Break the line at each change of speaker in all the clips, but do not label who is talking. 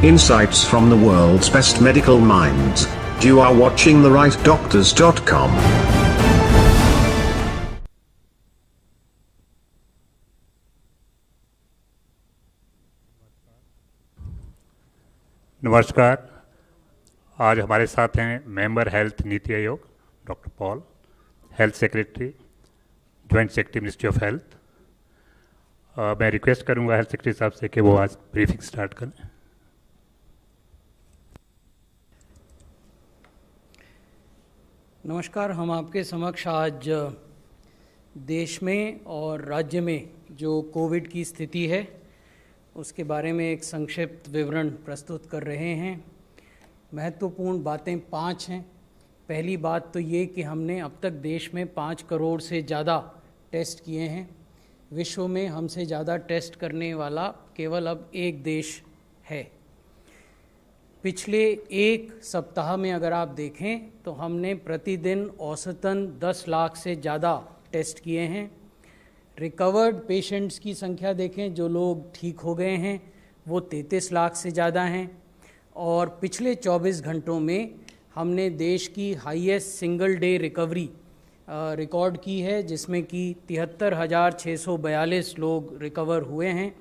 Insights from the world's best medical minds. You are watching therightdoctors.com.
नमस्कार। आज हमारे साथ हैं member health NITI Aayog doctor Paul, health secretary, joint secretary ministry of health. मैं request करूंगा health secretary साहब से कि वो आज ब्रीफिंग स्टार्ट करें।
नमस्कार। हम आपके समक्ष आज देश में और राज्य में जो कोविड की स्थिति है उसके बारे में एक संक्षिप्त विवरण प्रस्तुत कर रहे हैं। महत्वपूर्ण बातें 5 हैं। पहली बात तो ये कि हमने अब तक देश में 5 करोड़ से ज़्यादा टेस्ट किए हैं। विश्व में हमसे ज़्यादा टेस्ट करने वाला केवल अब एक देश है। पिछले एक सप्ताह में अगर आप देखें तो हमने प्रतिदिन औसतन 10 लाख से ज़्यादा टेस्ट किए हैं। रिकवर्ड पेशेंट्स की संख्या देखें, जो लोग ठीक हो गए हैं, वो 33 लाख से ज़्यादा हैं। और पिछले 24 घंटों में हमने देश की highest single day recovery record की है, जिसमें कि 73,642 लोग रिकवर हुए हैं।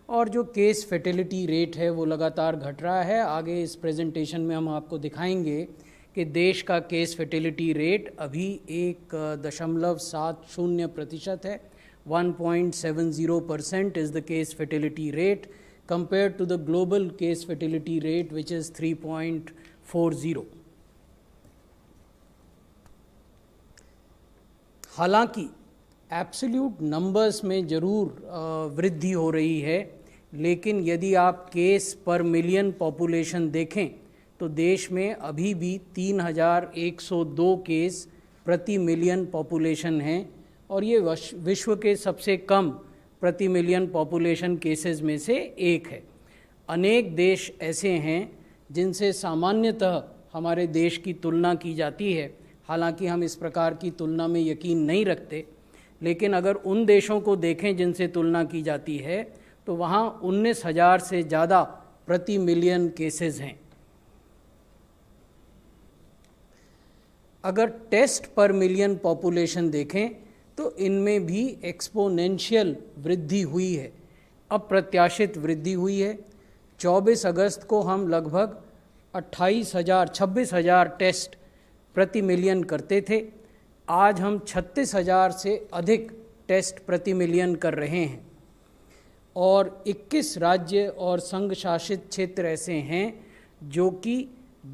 और जो केस फर्टिलिटी रेट है वो लगातार घट रहा है। आगे इस प्रेजेंटेशन में हम आपको दिखाएंगे कि देश का केस फर्टिलिटी रेट अभी 1.70% है। 1.70% is the case fertility rate compared to the global case fertility rate which is 3.40. हालांकि एब्सोल्यूट नंबर्स में ज़रूर वृद्धि हो रही है, लेकिन यदि आप केस पर मिलियन पॉपुलेशन देखें तो देश में अभी भी 3,102 केस प्रति मिलियन पॉपुलेशन हैं और ये विश्व के सबसे कम प्रति मिलियन पॉपुलेशन केसेस में से एक है। अनेक देश ऐसे हैं जिनसे सामान्यतः हमारे देश की तुलना की जाती है। हालांकि हम इस प्रकार की तुलना में यकीन नहीं रखते, लेकिन अगर उन देशों को देखें जिनसे तुलना की जाती है तो वहाँ 19,000 से ज़्यादा प्रति मिलियन केसेस हैं। अगर टेस्ट पर मिलियन पॉपुलेशन देखें तो इनमें भी एक्सपोनेंशियल वृद्धि हुई है, अप्रत्याशित वृद्धि हुई है। 24 अगस्त को हम लगभग 26,000 टेस्ट प्रति मिलियन करते थे। आज हम 36,000 से अधिक टेस्ट प्रति मिलियन कर रहे हैं। और 21 राज्य और संघ शासित क्षेत्र ऐसे हैं जो कि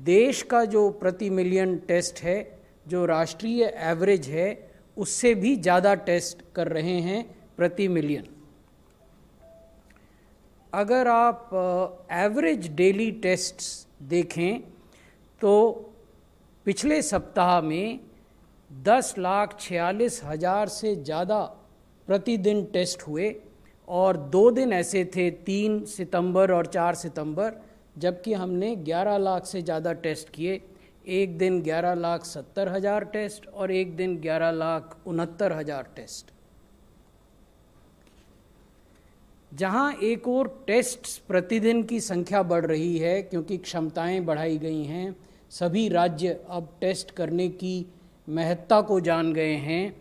देश का जो प्रति मिलियन टेस्ट है, जो राष्ट्रीय एवरेज है, उससे भी ज़्यादा टेस्ट कर रहे हैं प्रति मिलियन। अगर आप एवरेज डेली टेस्ट्स देखें तो पिछले सप्ताह में 10,46,000 से ज़्यादा प्रतिदिन टेस्ट हुए और 2 दिन ऐसे थे, 3 सितंबर और 4 सितंबर, जबकि हमने 11 लाख से ज़्यादा टेस्ट किए। एक दिन 11,70,000 टेस्ट और एक दिन 11,69,000 टेस्ट। जहां एक और टेस्ट प्रतिदिन की संख्या बढ़ रही है क्योंकि क्षमताएं बढ़ाई गई हैं, सभी राज्य अब टेस्ट करने की महत्ता को जान गए हैं,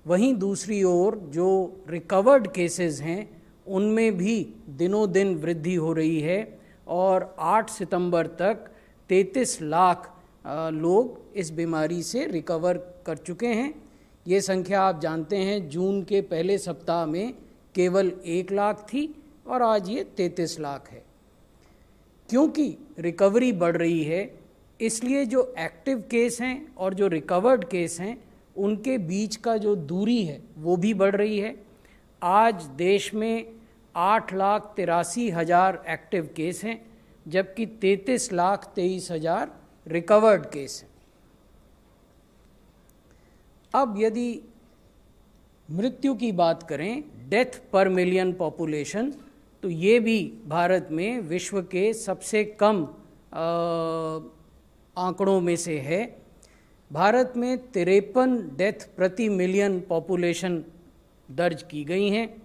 वहीं दूसरी ओर जो रिकवर्ड केसेस हैं उनमें भी दिनों दिन वृद्धि हो रही है और 8 सितंबर तक 33 लाख लोग इस बीमारी से रिकवर कर चुके हैं। ये संख्या आप जानते हैं जून के पहले सप्ताह में केवल 1 लाख थी और आज ये 33 लाख है। क्योंकि रिकवरी बढ़ रही है, इसलिए जो एक्टिव केस हैं और जो रिकवर्ड केस हैं उनके बीच का जो दूरी है वो भी बढ़ रही है। आज देश में 8,83,000 एक्टिव केस हैं, जबकि 33,23,000 रिकवर्ड केस हैं। अब यदि मृत्यु की बात करें, डेथ पर मिलियन पॉपुलेशन, तो ये भी भारत में विश्व के सबसे कम आंकड़ों में से है। भारत में 53 डेथ प्रति मिलियन पॉपुलेशन दर्ज की गई हैं।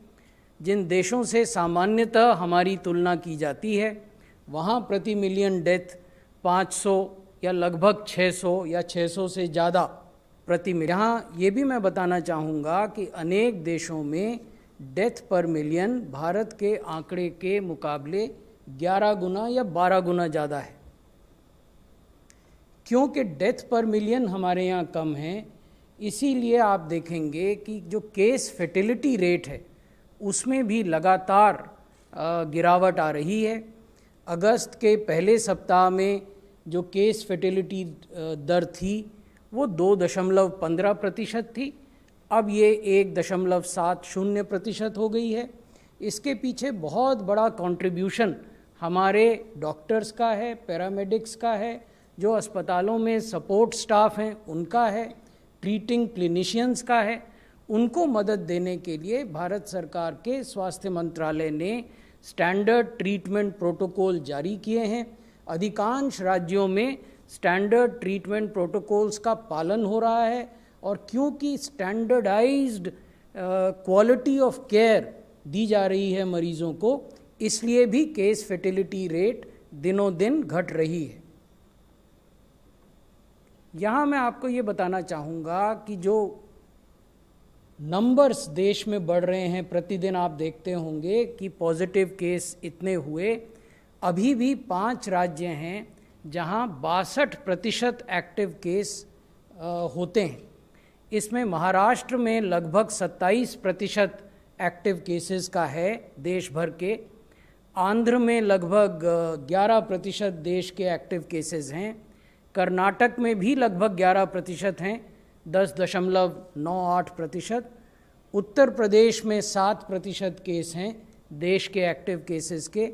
जिन देशों से सामान्यतः हमारी तुलना की जाती है वहाँ प्रति मिलियन डेथ 500 या लगभग 600 या 600 से ज़्यादा प्रति मिलियन। यहाँ ये भी मैं बताना चाहूँगा कि अनेक देशों में डेथ पर मिलियन भारत के आंकड़े के मुकाबले 11 गुना या 12 गुना ज़्यादा है। क्योंकि डेथ पर मिलियन हमारे यहाँ कम है, इसीलिए आप देखेंगे कि जो केस फर्टिलिटी रेट है उसमें भी लगातार गिरावट आ रही है। अगस्त के पहले सप्ताह में जो केस फर्टिलिटी दर थी वो 2.15% थी, अब ये 1.70% हो गई है। इसके पीछे बहुत बड़ा कंट्रीब्यूशन हमारे डॉक्टर्स का है, पैरामेडिक्स का है, जो अस्पतालों में सपोर्ट स्टाफ हैं उनका है, ट्रीटिंग क्लिनिशियंस का है। उनको मदद देने के लिए भारत सरकार के स्वास्थ्य मंत्रालय ने स्टैंडर्ड ट्रीटमेंट प्रोटोकॉल जारी किए हैं। अधिकांश राज्यों में स्टैंडर्ड ट्रीटमेंट प्रोटोकॉल्स का पालन हो रहा है, और क्योंकि स्टैंडर्डाइज्ड क्वालिटी ऑफ केयर दी जा रही है मरीजों को, इसलिए भी केस फर्टिलिटी रेट दिनों दिन घट रही है। यहाँ मैं आपको ये बताना चाहूँगा कि जो नंबर्स देश में बढ़ रहे हैं, प्रतिदिन आप देखते होंगे कि पॉजिटिव केस इतने हुए, अभी भी 5 राज्य हैं जहाँ 62% एक्टिव केस होते हैं। इसमें महाराष्ट्र में लगभग 27% एक्टिव केसेस का है देश भर के, आंध्र में लगभग 11% देश के एक्टिव केसेस हैं, कर्नाटक में भी लगभग 11% हैं, 10.98%, उत्तर प्रदेश में 7% केस हैं देश के एक्टिव केसेस के,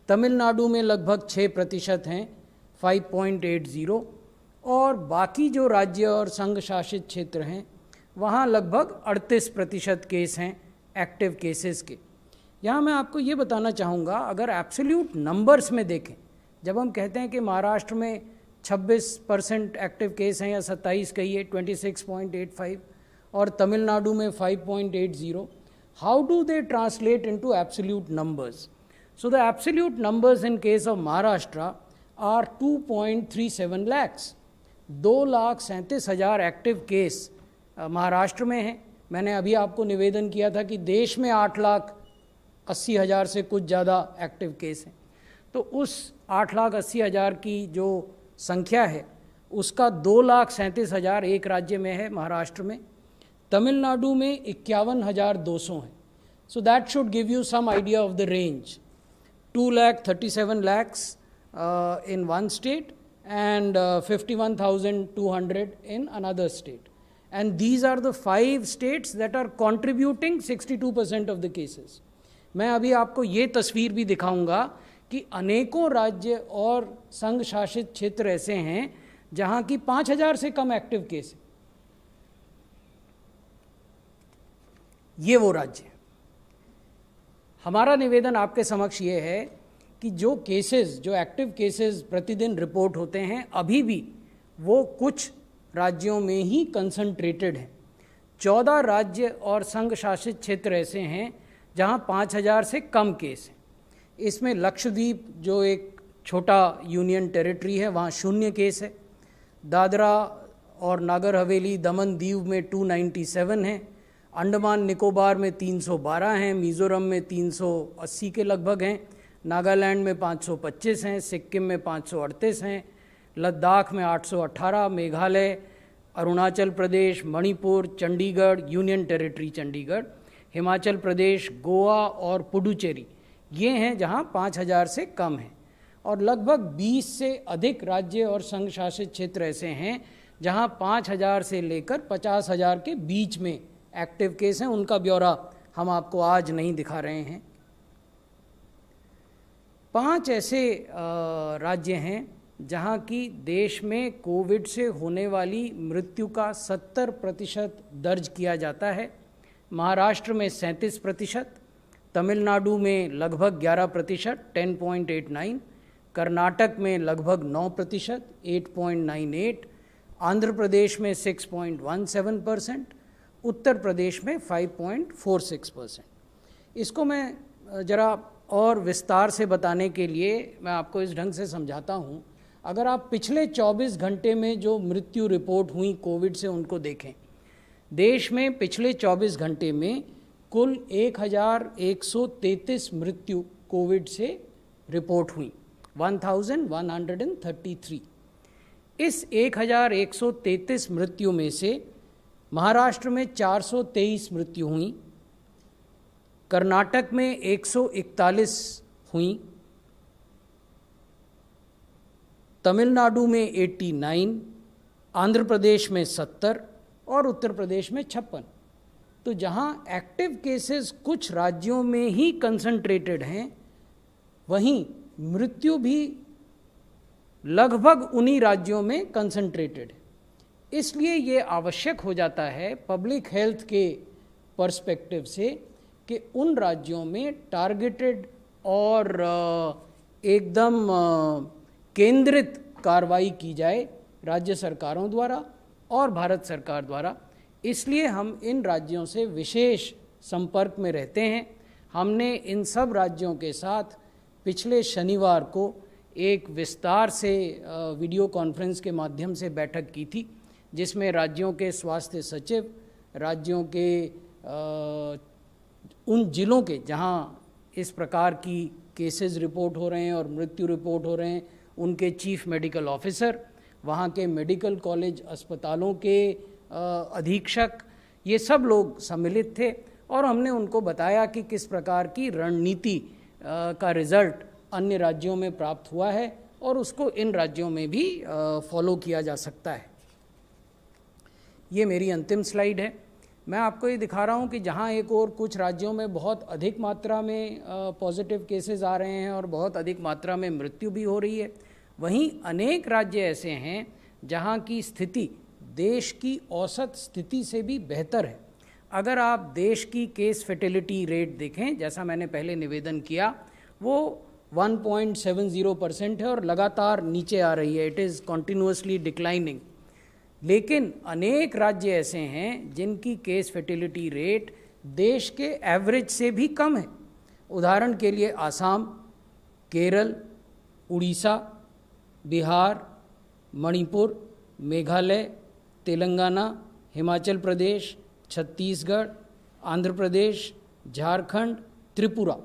तमिलनाडु में लगभग 6% हैं 5.80, और बाकी जो राज्य और संघ शासित क्षेत्र हैं वहाँ लगभग 38% केस हैं एक्टिव केसेस के। यहाँ मैं आपको ये बताना चाहूँगा, अगर एब्सोल्यूट नंबर्स में देखें, जब हम कहते हैं कि महाराष्ट्र में 26% एक्टिव केस हैं या 27 कहिए 26.85, और तमिलनाडु में 5.80, how do they translate into absolute numbers? So the absolute numbers in case of Maharashtra are 2.37 lakhs। 2,37,000 active case Maharashtra में हैं। मैंने अभी आपको निवेदन किया था कि देश में 8,80,000 से कुछ ज़्यादा एक्टिव केस हैं, तो उस 8,80,000 की जो संख्या है उसका 2,37,000 एक राज्य में है, महाराष्ट्र में। तमिलनाडु में 51,200 है। So that should give you some idea of the range. 2,37 lakhs in one state and 51,200 in another state. And these are the 5 states that are contributing 62% of the cases. मैं अभी आपको ये तस्वीर भी दिखाऊंगा कि अनेकों राज्य और संघ शासित क्षेत्र ऐसे हैं जहां की 5,000 से कम एक्टिव केस है। ये वो राज्य है। हमारा निवेदन आपके समक्ष ये है कि जो केसेस, जो एक्टिव केसेस प्रतिदिन रिपोर्ट होते हैं, अभी भी वो कुछ राज्यों में ही कंसंट्रेटेड हैं। 14 राज्य और संघ शासित क्षेत्र ऐसे हैं जहां 5,000 से कम केस हैं। इसमें लक्षद्वीप, जो एक छोटा यूनियन टेरिटरी है, वहाँ 0 केस है। दादरा और नागर हवेली, दमन दीव में 297 हैं। अंडमान निकोबार में 312 हैं। मिज़ोरम में 380 के लगभग हैं। नागालैंड में 525 हैं। सिक्किम में 538 हैं। लद्दाख में 818, मेघालय, अरुणाचल प्रदेश, मणिपुर, चंडीगढ़, यूनियन टेरिटरी चंडीगढ़, हिमाचल प्रदेश, गोवा और पुडुचेरी, ये हैं जहां 5,000 से कम हैं। और लगभग 20 से अधिक राज्य और संघ शासित क्षेत्र ऐसे हैं जहां 5,000 से लेकर 50,000 के बीच में एक्टिव केस हैं। उनका ब्यौरा हम आपको आज नहीं दिखा रहे हैं। 5 ऐसे राज्य हैं जहां की देश में कोविड से होने वाली मृत्यु का 70% दर्ज किया जाता है। महाराष्ट्र में 37%, तमिलनाडु में लगभग 11% 10.89, कर्नाटक में लगभग 9% 8.98, आंध्र प्रदेश में 6.17%, उत्तर प्रदेश में 5.46%। इसको मैं ज़रा और विस्तार से बताने के लिए मैं आपको इस ढंग से समझाता हूँ। अगर आप पिछले 24 घंटे में जो मृत्यु रिपोर्ट हुई कोविड से उनको देखें, देश में पिछले 24 घंटे में कुल 1133 मृत्यु कोविड से रिपोर्ट हुई, 1133। इस 1133 मृत्यु में से महाराष्ट्र में 423 मृत्यु हुई, कर्नाटक में 141 हुई, तमिलनाडु में 89, आंध्र प्रदेश में 70 और उत्तर प्रदेश में 56। तो जहां एक्टिव केसेस कुछ राज्यों में ही कंसंट्रेटेड हैं, वहीं मृत्यु भी लगभग उन्हीं राज्यों में कंसंट्रेटेड है। इसलिए ये आवश्यक हो जाता है पब्लिक हेल्थ के पर्सपेक्टिव से कि उन राज्यों में टारगेटेड और एकदम केंद्रित कार्रवाई की जाए राज्य सरकारों द्वारा और भारत सरकार द्वारा। इसलिए हम इन राज्यों से विशेष संपर्क में रहते हैं। हमने इन सब राज्यों के साथ पिछले शनिवार को एक विस्तार से वीडियो कॉन्फ्रेंस के माध्यम से बैठक की थी, जिसमें राज्यों के स्वास्थ्य सचिव, राज्यों के उन जिलों के जहां इस प्रकार की केसेस रिपोर्ट हो रहे हैं और मृत्यु रिपोर्ट हो रहे हैं, उनके चीफ मेडिकल ऑफिसर, वहाँ के मेडिकल कॉलेज अस्पतालों के अधीक्षक, ये सब लोग सम्मिलित थे और हमने उनको बताया कि किस प्रकार की रणनीति का रिजल्ट अन्य राज्यों में प्राप्त हुआ है और उसको इन राज्यों में भी फॉलो किया जा सकता है। ये मेरी अंतिम स्लाइड है। मैं आपको ये दिखा रहा हूँ कि जहाँ एक और कुछ राज्यों में बहुत अधिक मात्रा में पॉजिटिव केसेस आ रहे हैं और बहुत अधिक मात्रा में मृत्यु भी हो रही है, वहीं अनेक राज्य ऐसे हैं जहाँ की स्थिति देश की औसत स्थिति से भी बेहतर है। अगर आप देश की केस फर्टिलिटी रेट देखें, जैसा मैंने पहले निवेदन किया, वो 1.70% है और लगातार नीचे आ रही है। It is continuously declining. लेकिन अनेक राज्य ऐसे हैं जिनकी केस फर्टिलिटी रेट देश के एवरेज से भी कम है। उदाहरण के लिए आसाम, केरल, उड़ीसा, बिहार, मणिपुर, मेघालय, तेलंगाना, हिमाचल प्रदेश, छत्तीसगढ़, आंध्र प्रदेश, झारखंड, त्रिपुरा।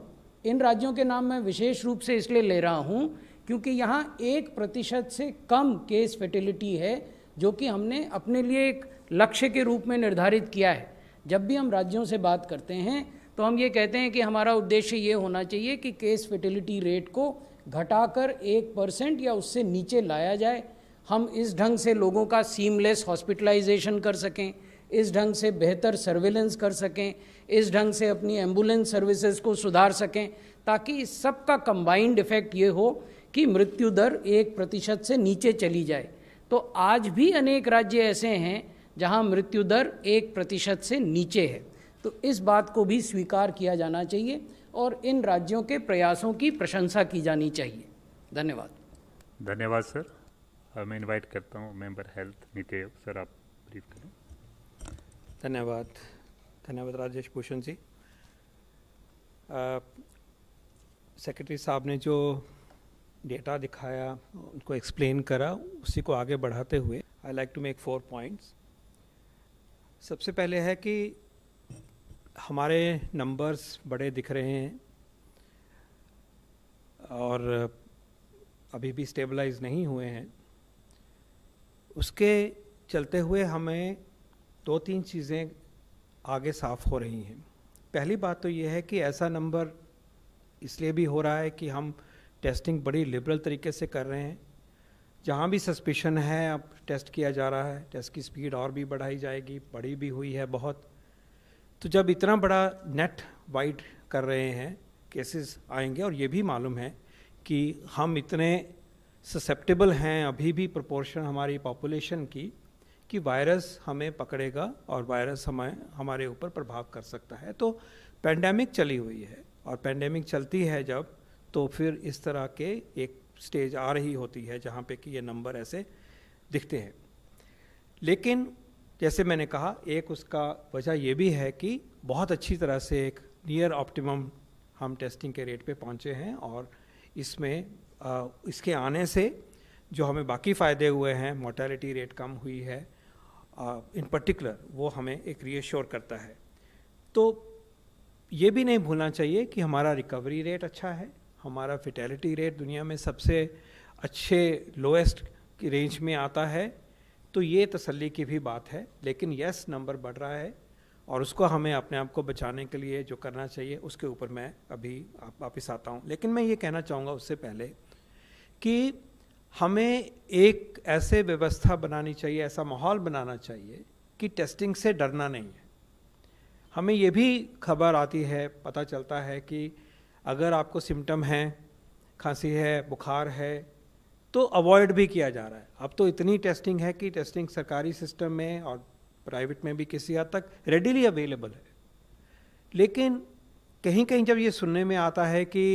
इन राज्यों के नाम मैं विशेष रूप से इसलिए ले रहा हूँ क्योंकि यहाँ 1% से कम केस फर्टिलिटी है, जो कि हमने अपने लिए एक लक्ष्य के रूप में निर्धारित किया है। जब भी हम राज्यों से बात करते हैं तो हम ये कहते हैं कि हमारा उद्देश्य ये होना चाहिए कि केस फर्टिलिटी रेट को घटाकर 1% या उससे नीचे लाया जाए। हम इस ढंग से लोगों का सीमलेस हॉस्पिटलाइजेशन कर सकें, इस ढंग से बेहतर सर्विलेंस कर सकें, इस ढंग से अपनी एम्बुलेंस सर्विसेज को सुधार सकें, ताकि इस सब का कंबाइंड इफेक्ट ये हो कि मृत्यु दर 1% से नीचे चली जाए। तो आज भी अनेक राज्य ऐसे हैं जहां मृत्यु दर 1% से नीचे है। तो इस बात को भी स्वीकार किया जाना चाहिए और इन राज्यों के प्रयासों की प्रशंसा की जानी चाहिए। धन्यवाद।
धन्यवाद सर। मैं इनवाइट करता हूँ member health NITI Aayog sir, आप ब्रीफ करें।
धन्यवाद राजेश भूषण जी। सेक्रेटरी साहब ने जो डेटा दिखाया, उनको एक्सप्लेन करा, उसी को आगे बढ़ाते हुए I like to make 4 points. सबसे पहले है कि हमारे नंबर्स बड़े दिख रहे हैं और अभी भी स्टेबलाइज नहीं हुए हैं। उसके चलते हुए हमें 2-3 चीज़ें आगे साफ हो रही हैं। पहली बात तो ये है कि ऐसा नंबर इसलिए भी हो रहा है कि हम टेस्टिंग बड़ी लिबरल तरीके से कर रहे हैं। जहाँ भी सस्पिशन है अब टेस्ट किया जा रहा है, टेस्ट की स्पीड और भी बढ़ाई जाएगी, बढ़ी भी हुई है बहुत। तो जब इतना बड़ा नेट वाइड कर रहे हैं, केसेस आएंगे और ये भी मालूम है कि हम इतने ससेप्टेबल हैं अभी भी प्रोपोर्शन हमारी पॉपुलेशन की कि वायरस हमें पकड़ेगा और वायरस हमारे ऊपर प्रभाव कर सकता है। तो पेंडेमिक चली हुई है और पेंडेमिक चलती है जब, तो फिर इस तरह के एक स्टेज आ रही होती है जहाँ पे कि ये नंबर ऐसे दिखते हैं। लेकिन जैसे मैंने कहा, एक उसका वजह ये भी है कि बहुत अच्छी तरह से एक नियर ऑप्टिमम हम टेस्टिंग के रेट पे पहुंचे हैं, और इसमें इसके आने से जो हमें बाकी फ़ायदे हुए हैं, मोर्टेलिटी रेट कम हुई है इन पर्टिकुलर, वो हमें एक रीअश्योर करता है। तो ये भी नहीं भूलना चाहिए कि हमारा रिकवरी रेट अच्छा है, हमारा फेटेलिटी रेट दुनिया में सबसे अच्छे लोएस्ट की रेंज में आता है, तो ये तसल्ली की भी बात है। लेकिन यस, नंबर बढ़ रहा है और उसको हमें अपने आप को बचाने के लिए जो करना चाहिए उसके ऊपर मैं अभी वापस आता हूँ। लेकिन मैं ये कहना चाहूँगा उससे पहले कि हमें एक ऐसे व्यवस्था बनानी चाहिए, ऐसा माहौल बनाना चाहिए कि टेस्टिंग से डरना नहीं है। हमें ये भी खबर आती है, पता चलता है कि अगर आपको सिम्टम हैं, खांसी है, बुखार है, तो अवॉइड भी किया जा रहा है। अब तो इतनी टेस्टिंग है कि टेस्टिंग सरकारी सिस्टम में और प्राइवेट में भी किसी हद तक रेडीली अवेलेबल है। लेकिन कहीं कहीं जब ये सुनने में आता है कि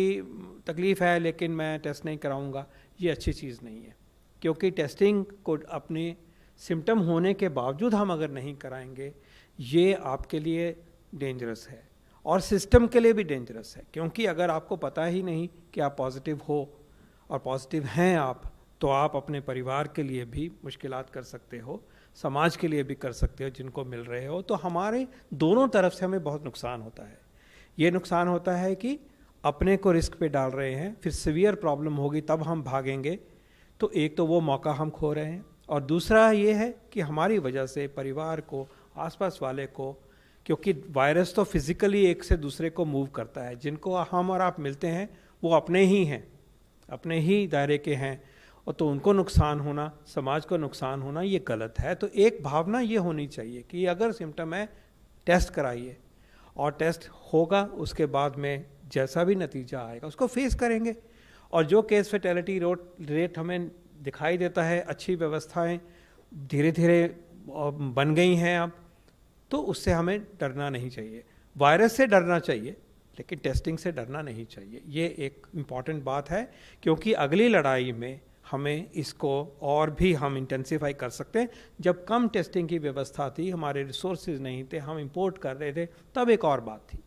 तकलीफ़ है लेकिन मैं टेस्ट नहीं कराऊंगा, ये अच्छी चीज़ नहीं है, क्योंकि टेस्टिंग को अपने सिम्टम होने के बावजूद हम अगर नहीं कराएंगे, ये आपके लिए डेंजरस है और सिस्टम के लिए भी डेंजरस है। क्योंकि अगर आपको पता ही नहीं कि आप पॉजिटिव हो और पॉजिटिव हैं आप, तो आप अपने परिवार के लिए भी मुश्किलात कर सकते हो, समाज के लिए भी कर सकते हो जिनको मिल रहे हो। तो हमारे दोनों तरफ से हमें बहुत नुकसान होता है। ये नुकसान होता है कि अपने को रिस्क पे डाल रहे हैं, फिर सीवियर प्रॉब्लम होगी तब हम भागेंगे, तो एक तो वो मौका हम खो रहे हैं, और दूसरा ये है कि हमारी वजह से परिवार को, आसपास वाले को, क्योंकि वायरस तो फिजिकली एक से दूसरे को मूव करता है, जिनको हम और आप मिलते हैं वो अपने ही हैं, अपने ही दायरे के हैं, और तो उनको नुकसान होना, समाज को नुकसान होना, ये गलत है। तो एक भावना ये होनी चाहिए कि अगर सिम्टम है टेस्ट कराइए, और टेस्ट होगा उसके बाद में जैसा भी नतीजा आएगा उसको फेस करेंगे। और जो केस फेटेलिटी रेट हमें दिखाई देता है, अच्छी व्यवस्थाएं धीरे धीरे बन गई हैं अब, तो उससे हमें डरना नहीं चाहिए। वायरस से डरना चाहिए लेकिन टेस्टिंग से डरना नहीं चाहिए। ये एक इम्पॉर्टेंट बात है, क्योंकि अगली लड़ाई में हमें इसको और भी हम इंटेंसिफाई कर सकते हैं। जब कम टेस्टिंग की व्यवस्था थी, हमारे रिसोर्सेज नहीं थे, हम इंपोर्ट कर रहे थे, तब एक और बात थी।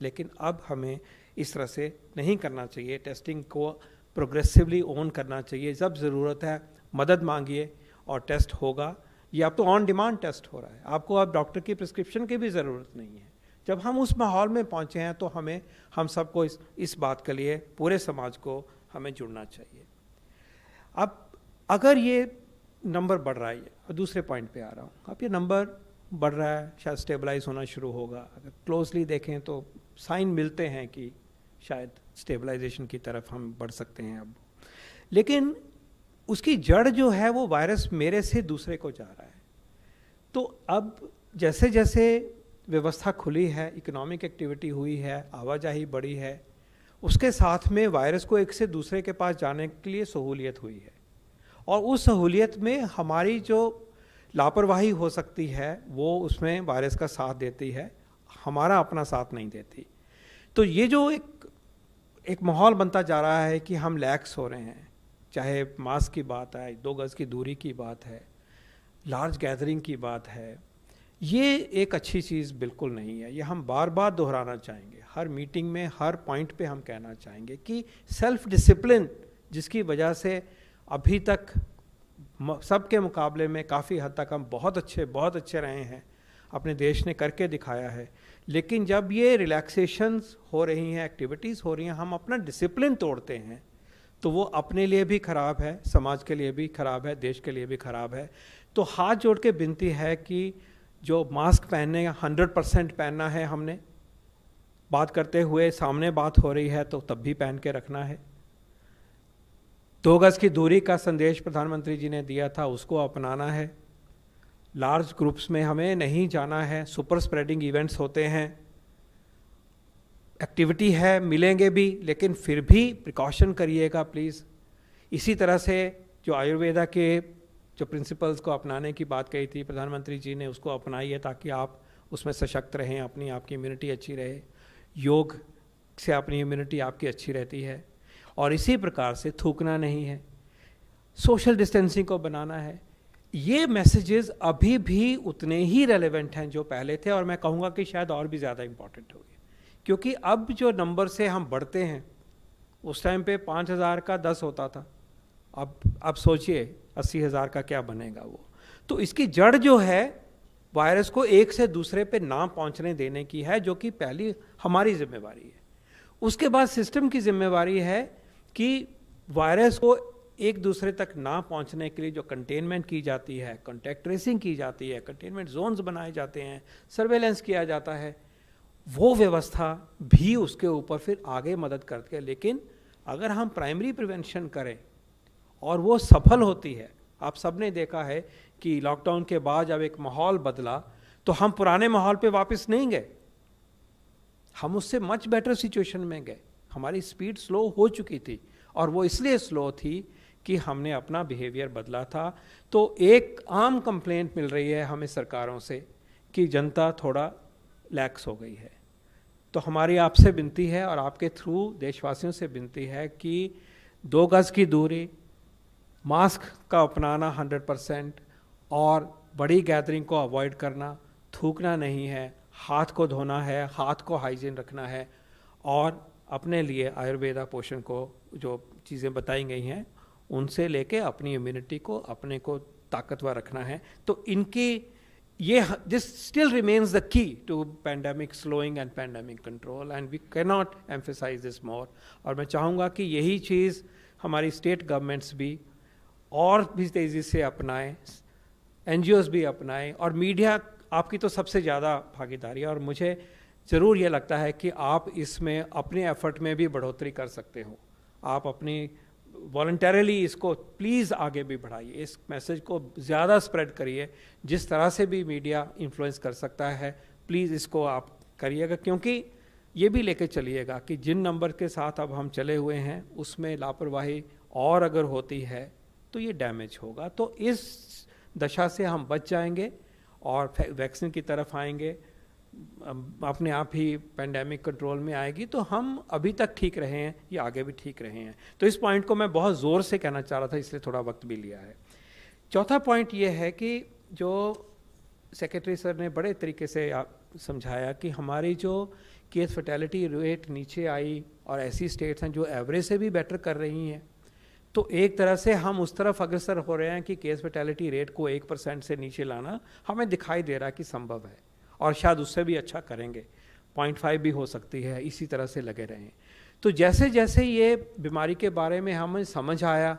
लेकिन अब हमें इस तरह से नहीं करना चाहिए, टेस्टिंग को प्रोग्रेसिवली ओन करना चाहिए। जब ज़रूरत है मदद मांगिए और टेस्ट होगा। ये अब तो ऑन डिमांड टेस्ट हो रहा है, आपको अब डॉक्टर की प्रिस्क्रिप्शन की भी ज़रूरत नहीं है। जब हम उस माहौल में पहुँचे हैं तो हम सबको इस बात के लिए, पूरे समाज को हमें जुड़ना चाहिए। अब अगर ये नंबर बढ़ रहा है, और दूसरे पॉइंट पे आ रहा हूँ, अब ये नंबर बढ़ रहा है, शायद स्टेबलाइज होना शुरू होगा। अगर क्लोजली देखें तो साइन मिलते हैं कि शायद स्टेबलाइजेशन की तरफ हम बढ़ सकते हैं अब। लेकिन उसकी जड़ जो है वो वायरस मेरे से दूसरे को जा रहा है। तो अब जैसे जैसे व्यवस्था खुली है, इकोनॉमिक एक्टिविटी हुई है, आवाजाही बढ़ी है, उसके साथ में वायरस को एक से दूसरे के पास जाने के लिए सहूलियत हुई है। और उस सहूलियत में हमारी जो लापरवाही हो सकती है वो उसमें वायरस का साथ देती है, हमारा अपना साथ नहीं देती। तो ये जो एक माहौल बनता जा रहा है कि हम लैक्स हो रहे हैं, चाहे मास्क की बात है, 2 गज की दूरी की बात है, लार्ज गैदरिंग की बात है, ये एक अच्छी चीज़ बिल्कुल नहीं है। ये हम बार बार दोहराना चाहेंगे, हर मीटिंग में, हर पॉइंट पे हम कहना चाहेंगे कि सेल्फ डिसिप्लिन, जिसकी वजह से अभी तक सबके मुकाबले में काफ़ी हद तक हम बहुत अच्छे रहे हैं, अपने देश ने करके दिखाया है। लेकिन जब ये रिलैक्सेशंस हो रही हैं, एक्टिविटीज़ हो रही हैं, हम अपना डिसिप्लिन तोड़ते हैं, तो वो अपने लिए भी ख़राब है, समाज के लिए भी ख़राब है, देश के लिए भी ख़राब है। तो हाथ जोड़ के विनती है कि जो मास्क पहनने 100% पहनना है, हमने बात करते हुए सामने बात हो रही है तो तब भी पहन के रखना है। 2 गज की दूरी का संदेश प्रधानमंत्री जी ने दिया था, उसको अपनाना है। लार्ज ग्रुप्स में हमें नहीं जाना है, सुपर स्प्रेडिंग इवेंट्स होते हैं, एक्टिविटी है, मिलेंगे भी, लेकिन फिर भी प्रिकॉशन करिएगा प्लीज़। इसी तरह से जो आयुर्वेदा के जो प्रिंसिपल्स को अपनाने की बात कही थी प्रधानमंत्री जी ने, उसको अपनाइए ताकि आप उसमें सशक्त रहें, अपनी आपकी इम्यूनिटी अच्छी रहे। योग से अपनी इम्यूनिटी आपकी अच्छी रहती है। और इसी प्रकार से थूकना नहीं है, सोशल डिस्टेंसिंग को बनाना है। ये मैसेजेस अभी भी उतने ही रेलेवेंट हैं जो पहले थे, और मैं कहूँगा कि शायद और भी ज़्यादा इम्पॉर्टेंट हो गए, क्योंकि अब जो नंबर से हम बढ़ते हैं, उस टाइम पे 5,000 का 10 होता था, अब सोचिए 80,000 का क्या बनेगा वो। तो इसकी जड़ जो है वायरस को एक से दूसरे पे ना पहुंचने देने की है, जो कि पहली हमारी जिम्मेवारी है। उसके बाद सिस्टम की जिम्मेवारी है कि वायरस को एक दूसरे तक ना पहुंचने के लिए जो कंटेनमेंट की जाती है, कॉन्टैक्ट ट्रेसिंग की जाती है, कंटेनमेंट जोन्स बनाए जाते हैं, सर्वेलेंस किया जाता है, वो व्यवस्था भी उसके ऊपर फिर आगे मदद करती है। लेकिन अगर हम प्राइमरी प्रिवेंशन करें और वो सफल होती है, आप सब ने देखा है कि लॉकडाउन के बाद जब एक माहौल बदला तो हम पुराने माहौल पे वापस नहीं गए, हम उससे मच बेटर सिचुएशन में गए। हमारी स्पीड स्लो हो चुकी थी और वो इसलिए स्लो थी कि हमने अपना बिहेवियर बदला था। तो एक आम कंप्लेंट मिल रही है हमें सरकारों से कि जनता थोड़ा लैक्स हो गई है। तो हमारी आपसे विनती है और आपके थ्रू देशवासियों से विनती है कि 2 गज की दूरी, मास्क का अपनाना 100% और बड़ी गैदरिंग को अवॉइड करना, थूकना नहीं है, हाथ को धोना है, हाथ को हाइजीन रखना है, और अपने लिए आयुर्वेदा पोषण को जो चीज़ें बताई गई हैं उनसे लेके अपनी इम्यूनिटी को, अपने को ताकतवर रखना है। तो इनकी ये this still remains the key to pandemic slowing and pandemic control, and we can not emphasise this more. और मैं चाहूँगा कि यही चीज़ हमारी स्टेट गवर्नमेंट्स भी और भी तेज़ी से अपनाएं, NGOs भी अपनाएं, और मीडिया आपकी तो सबसे ज़्यादा भागीदारी है। और मुझे ज़रूर ये लगता है कि आप इसमें अपने एफर्ट में भी बढ़ोतरी कर सकते हो। आप अपनी वॉलंटरली इसको प्लीज़ आगे भी बढ़ाइए, इस मैसेज को ज़्यादा स्प्रेड करिए। जिस तरह से भी मीडिया इन्फ्लुएंस कर सकता है, प्लीज़ इसको आप करिएगा, क्योंकि ये भी लेके चलिएगा कि जिन नंबर के साथ अब हम चले हुए हैं उसमें लापरवाही और अगर होती है तो ये डैमेज होगा। तो इस दशा से हम बच जाएंगे और वैक्सीन की तरफ आएंगे, अपने आप ही पेंडेमिक कंट्रोल में आएगी। तो हम अभी तक ठीक रहे हैं, ये आगे भी ठीक रहे हैं। तो इस पॉइंट को मैं बहुत ज़ोर से कहना चाह रहा था, इसलिए थोड़ा वक्त भी लिया है। चौथा पॉइंट ये है कि जो सेक्रेटरी सर ने बड़े तरीके से समझाया कि हमारी जो केस फर्टेलिटी रेट नीचे आई और ऐसी स्टेट्स हैं जो एवरेज से भी बेटर कर रही हैं, तो एक तरह से हम उस तरफ अग्रसर हो रहे हैं कि केस फर्टेलिटी रेट को 1% से नीचे लाना हमें दिखाई दे रहा है कि संभव है, और शायद उससे भी अच्छा करेंगे, 0.5 भी हो सकती है। इसी तरह से लगे रहें। तो जैसे जैसे ये बीमारी के बारे में हमें समझ आया,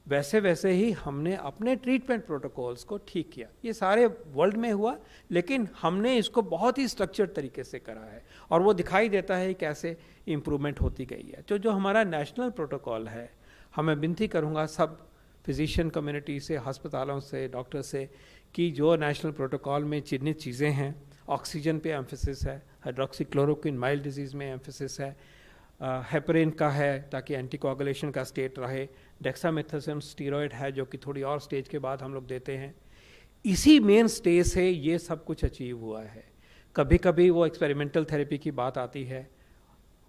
वैसे वैसे ही हमने अपने ट्रीटमेंट प्रोटोकॉल्स को ठीक किया। ये सारे वर्ल्ड में हुआ, लेकिन हमने इसको बहुत ही स्ट्रक्चर्ड तरीके से करा है, और वो दिखाई देता है कैसे इम्प्रूवमेंट होती गई है। तो जो हमारा नेशनल प्रोटोकॉल है, हमें विनती करूँगा सब फिजिशियन कम्युनिटी से, अस्पतालों से, डॉक्टर से, कि जो नेशनल प्रोटोकॉल में चिन्हित चीज़ें हैं, ऑक्सीजन पे एम्फेसिस है, हाइड्रोक्सीक्लोरोक्विन माइल्ड डिजीज़ में एम्फेसिस है, हेपरिन का है ताकि एंटीकोगुलेशन का स्टेट रहे, डेक्सामेथासोन स्टीरॉयड है जो कि थोड़ी और स्टेज के बाद हम लोग देते हैं। इसी मेन स्टेज से ये सब कुछ अचीव हुआ है। कभी कभी वो एक्सपेरिमेंटल थेरेपी की बात आती है,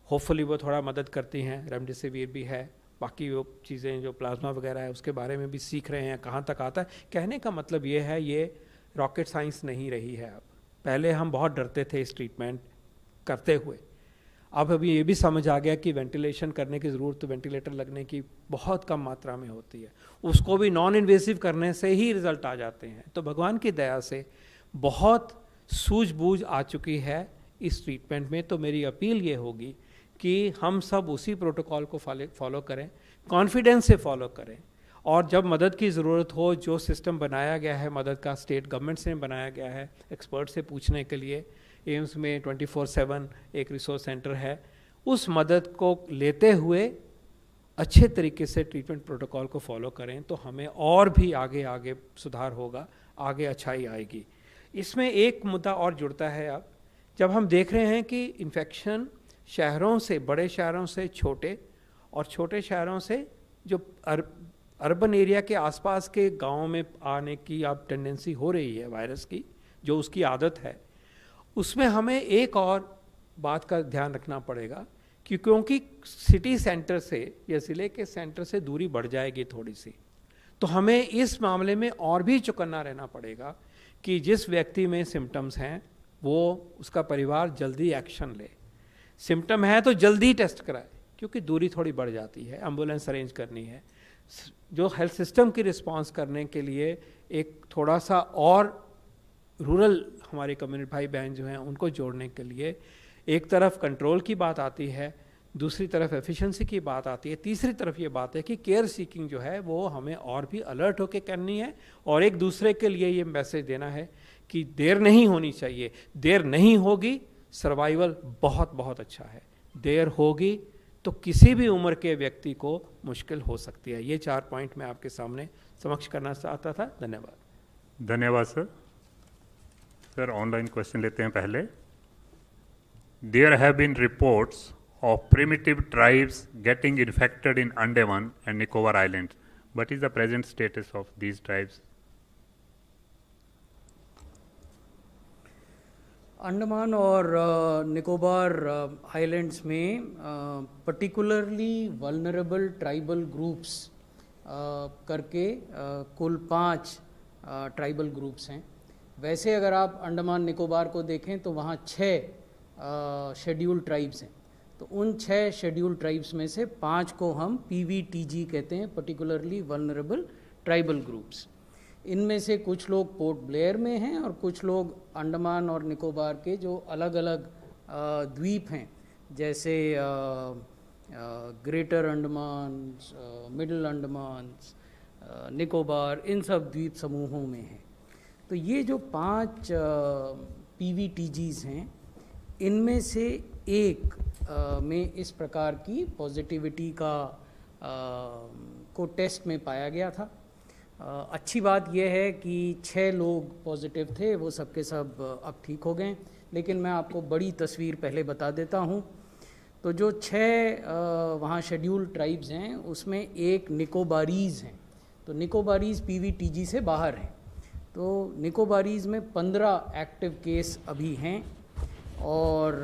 होपफुली वो थोड़ा मदद करती हैं, रेमडेसिविर भी है, बाकी वो चीज़ें जो प्लाज्मा वगैरह है उसके बारे में भी सीख रहे हैं कहाँ तक आता है। कहने का मतलब ये है, ये रॉकेट साइंस नहीं रही है। अब पहले हम बहुत डरते थे इस ट्रीटमेंट करते हुए, अब अभी ये भी समझ आ गया कि वेंटिलेशन करने की ज़रूरत, तो वेंटिलेटर लगने की बहुत कम मात्रा में होती है, उसको भी नॉन इन्वेसिव करने से ही रिजल्ट आ जाते हैं। तो भगवान की दया से बहुत सूझबूझ आ चुकी है इस ट्रीटमेंट में। तो मेरी अपील ये होगी कि हम सब उसी प्रोटोकॉल को फॉलो करें, कॉन्फिडेंस से फॉलो करें, और जब मदद की ज़रूरत हो, जो सिस्टम बनाया गया है मदद का, स्टेट गवर्नमेंट से बनाया गया है एक्सपर्ट से पूछने के लिए, एम्स में 24/7 एक रिसोर्स सेंटर है, उस मदद को लेते हुए अच्छे तरीके से ट्रीटमेंट प्रोटोकॉल को फॉलो करें, तो हमें और भी आगे आगे सुधार होगा, आगे अच्छाई आएगी। इसमें एक मुद्दा और जुड़ता है। अब जब हम देख रहे हैं कि इन्फेक्शन शहरों से, बड़े शहरों से छोटे, और छोटे शहरों से जो अर्बन एरिया के आसपास के गाँव में आने की अब टेंडेंसी हो रही है वायरस की, जो उसकी आदत है, उसमें हमें एक और बात का ध्यान रखना पड़ेगा कि क्योंकि सिटी सेंटर से या ज़िले के सेंटर से दूरी बढ़ जाएगी थोड़ी सी, तो हमें इस मामले में और भी चौकन्ना रहना पड़ेगा कि जिस व्यक्ति में सिम्टम्स हैं वो, उसका परिवार जल्दी एक्शन ले। सिम्टम है तो जल्दी टेस्ट कराए, क्योंकि दूरी थोड़ी बढ़ जाती है, एम्बुलेंस अरेंज करनी है। जो हेल्थ सिस्टम की रिस्पांस करने के लिए एक थोड़ा सा और रूरल हमारे कम्युनिटी भाई बहन जो हैं उनको जोड़ने के लिए एक तरफ कंट्रोल की बात आती है, दूसरी तरफ एफिशिएंसी की बात आती है, तीसरी तरफ ये बात है कि केयर सीकिंग जो है वो हमें और भी अलर्ट होकर करनी है और एक दूसरे के लिए ये मैसेज देना है कि देर नहीं होनी चाहिए। देर नहीं होगी, सर्वाइवल बहुत बहुत अच्छा है। देर होगी तो किसी भी उम्र के व्यक्ति को मुश्किल हो सकती है। ये 4 पॉइंट मैं आपके सामने समक्ष करना चाहता था। धन्यवाद।
धन्यवाद सर। सर ऑनलाइन क्वेश्चन लेते हैं पहले। There have been reports of primitive tribes getting infected in Andaman and Nicobar Islands. What is the present status of these tribes?
Andaman और निकोबार आइलैंड्स में पर्टिकुलरली वल्नरेबल ट्राइबल ग्रुप्स करके कुल 5 tribal groups हैं। वैसे अगर आप अंडमान निकोबार को देखें तो वहाँ 6 शेड्यूल्ड ट्राइब्स हैं। तो उन 6 शेड्यूल्ड ट्राइब्स में से 5 को हम PVTG कहते हैं, पर्टिकुलरली वल्नरेबल ट्राइबल ग्रुप्स। इनमें से कुछ लोग पोर्ट ब्लेयर में हैं और कुछ लोग अंडमान और निकोबार के जो अलग अलग द्वीप हैं, जैसे ग्रेटर अंडमान, मिडिल अंडमान, निकोबार, इन सब द्वीप समूहों में हैं। तो ये जो 5 PVTGs हैं, इनमें से एक में इस प्रकार की पॉजिटिविटी को टेस्ट में पाया गया था। अच्छी बात यह है कि 6 लोग पॉजिटिव थे, वो सबके सब अब ठीक हो गए। लेकिन मैं आपको बड़ी तस्वीर पहले बता देता हूँ। तो जो 6 वहाँ शेड्यूल्ड ट्राइब्स हैं उसमें एक निकोबारीज़ हैं। तो निकोबारीज़ PVTG से बाहर हैं। तो निकोबारीज़ में 15 एक्टिव केस अभी हैं। और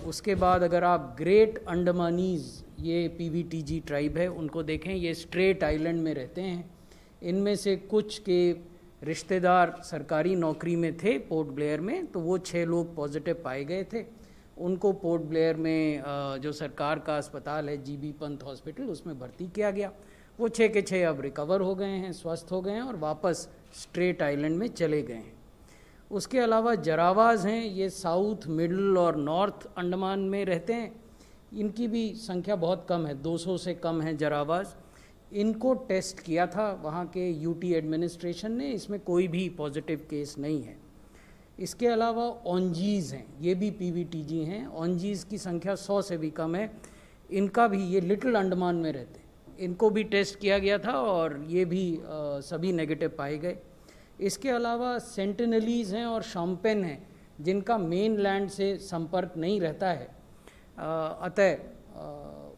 उसके बाद अगर आप ग्रेट अंडमानीज़, ये PVTG ट्राइब है, उनको देखें, ये स्ट्रेट आइलैंड में रहते हैं। इनमें से कुछ के रिश्तेदार सरकारी नौकरी में थे पोर्ट ब्लेयर में, तो वो 6 लोग पॉजिटिव पाए गए थे। उनको पोर्ट ब्लेयर में जो सरकार का अस्पताल है GB पंत हॉस्पिटल, उसमें भर्ती किया गया। वो 6 के 6 अब रिकवर हो गए हैं, स्वस्थ हो गए हैं और वापस स्ट्रेट आइलैंड में चले गए हैं। उसके अलावा जरावाज हैं, ये साउथ, मिडिल और नॉर्थ अंडमान में रहते हैं। इनकी भी संख्या बहुत कम है, 200 से कम है जरावाज। इनको टेस्ट किया था वहाँ के UT एडमिनिस्ट्रेशन ने, इसमें कोई भी पॉजिटिव केस नहीं है। इसके अलावा ओंजीज़ हैं, ये भी PVTG हैं। ओंजीज़ की संख्या 100 से भी कम है। इनका भी, ये लिटिल अंडमान में रहते हैं, इनको भी टेस्ट किया गया था और ये भी सभी नेगेटिव पाए गए। इसके अलावा सेंटिनलीज़ हैं और शॉम्पेन हैं, जिनका मेन लैंड से संपर्क नहीं रहता है। अतः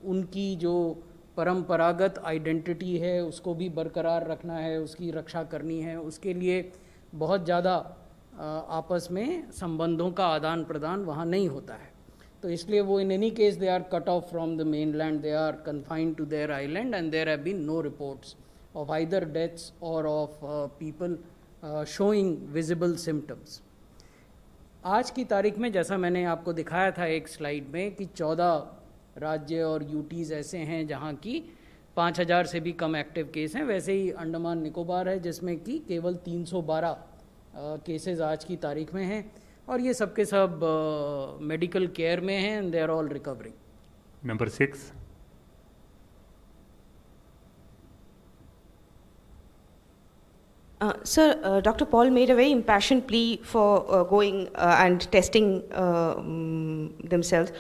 उनकी जो परंपरागत आइडेंटिटी है उसको भी बरकरार रखना है, उसकी रक्षा करनी है। उसके लिए बहुत ज़्यादा आपस में संबंधों का आदान प्रदान वहाँ नहीं होता है। तो इसलिए वो in any case they are cut off from the mainland, they are confined to their island and there have been no reports of either deaths or of people showing visible symptoms. आज की तारीख में जैसा मैंने आपको दिखाया था एक स्लाइड में कि 14 राज्य और UTs ऐसे हैं जहाँ की 5000 से भी कम एक्टिव केस हैं। वैसे ही अंडमान निकोबार है जिसमें कि केवल 312 केसेस आज की तारीख में हैं और ये सब के सब मेडिकल केयर में हैं and they are all recovering.
Number 6।
Sir, Dr. Paul made a very impassioned plea for going and testing themselves.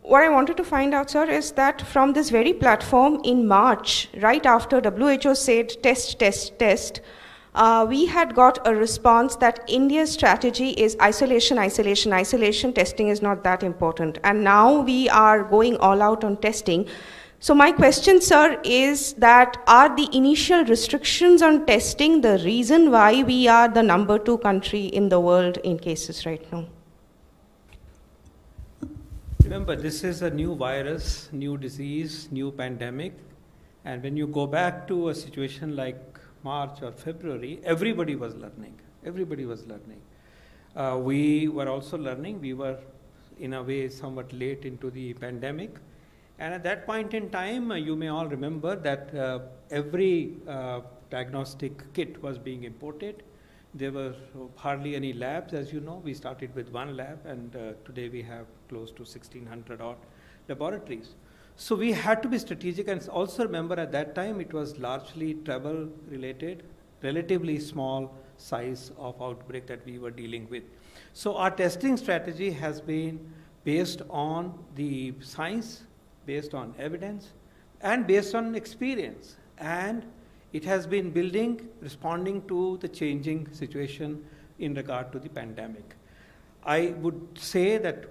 What I wanted to find out, sir, is that from this very platform in March, right after WHO said test, test, test, we had got a response that India's strategy is isolation, isolation, isolation, testing is not that important. And now we are going all out on testing. So my question, sir, is that are the initial restrictions on testing the reason why we are the number 2 country in the world in cases right now?
Remember, this is a new virus, new disease, new pandemic. And when you go back to a situation like March or February, everybody was learning. Everybody was learning. We were also learning. We were in a way somewhat late into the pandemic. And at that point in time, you may all remember that every diagnostic kit was being imported. There were hardly any labs, as you know. We started with one lab, and today we have close to 1,600 odd laboratories. So we had to be strategic, and also remember at that time it was largely travel related, relatively small size of outbreak that we were dealing with. So our testing strategy has been based on the science, based on evidence, and based on experience. And it has been building, responding to the changing situation in regard to the pandemic. I would say that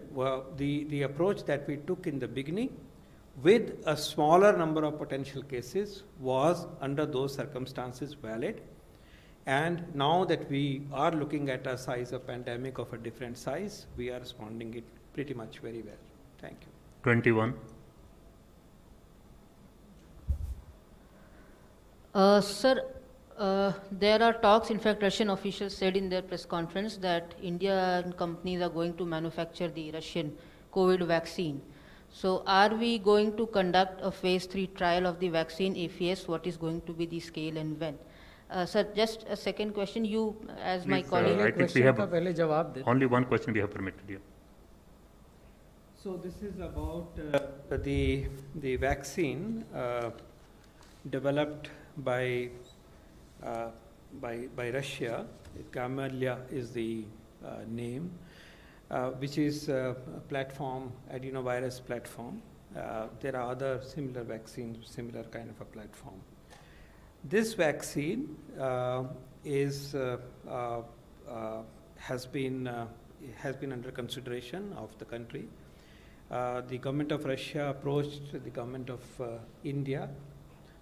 the approach that we took in the beginning with a smaller number of potential cases was under those circumstances valid. And now that we are looking at a size of pandemic of a different size, we are responding it pretty much very well. Thank you.
21.
Sir, there are talks, in fact, Russian officials said in their press conference that Indian companies are going to manufacture the Russian COVID vaccine. So are we going to conduct a phase 3 trial of the vaccine? If yes, what is going to be the scale and when? Sir, just a second question. You, as my
Please,
colleague...
I think we have
पहले जवाब दे
only one question we have permitted you.
So this is about the vaccine developed by Russia. Gamaleya is the name, which is a platform, adenovirus platform. There are other similar vaccines, similar kind of a platform. This vaccine has been under consideration of the country. The government of Russia approached the government of India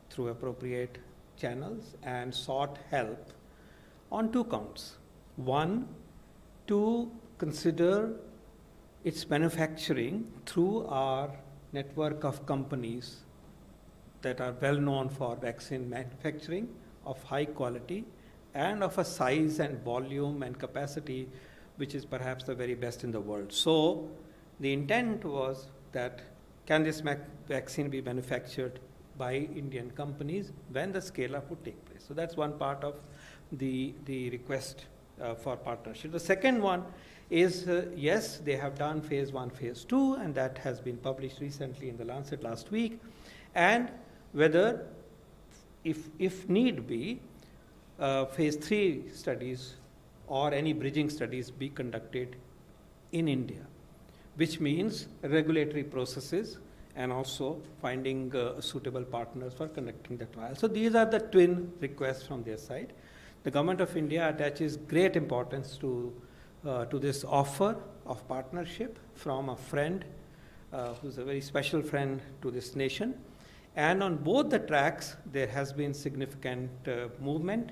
through appropriate channels and sought help on 2 counts. One, to consider its manufacturing through our network of companies that are well known for vaccine manufacturing of high quality and of a size and volume and capacity which is perhaps the very best in the world. So the intent was that can this vaccine be manufactured by Indian companies when the scale-up would take place. So that's one part of the request for partnership. The second one is, yes, they have done phase 1, phase 2, and that has been published recently in the Lancet last week, and whether, if need be, phase 3 studies or any bridging studies be conducted in India, which means regulatory processes and also finding suitable partners for conducting the trial. So these are the twin requests from their side. The Government of India attaches great importance to this offer of partnership from a friend who's a very special friend to this nation. And on both the tracks, there has been significant movement.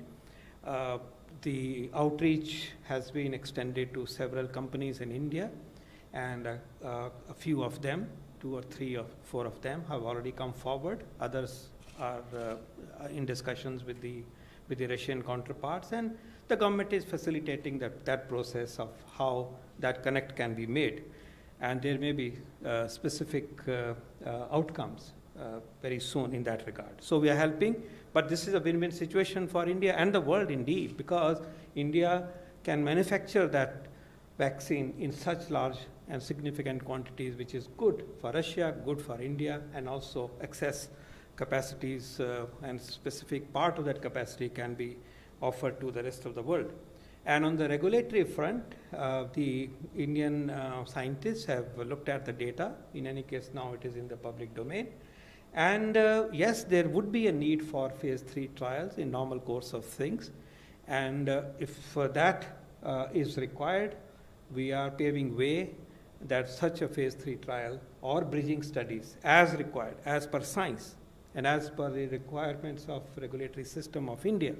The outreach has been extended to several companies in India, and a few of them, 2 or 3 or 4 of them, have already come forward. Others are in discussions with the Russian counterparts, and the government is facilitating that process of how that connect can be made. And there may be specific outcomes very soon in that regard. So we are helping, but this is a win-win situation for India and the world indeed, because India can manufacture that vaccine in such large and significant quantities, which is good for Russia, good for India, and also excess capacities and specific part of that capacity can be offered to the rest of the world. And on the regulatory front, the Indian scientists have looked at the data. In any case, now it is in the public domain. And yes, there would be a need for phase 3 trials in normal course of things. And if that is required, we are paving way that such a phase 3 trial or bridging studies as required, as per science and as per the requirements of regulatory system of India,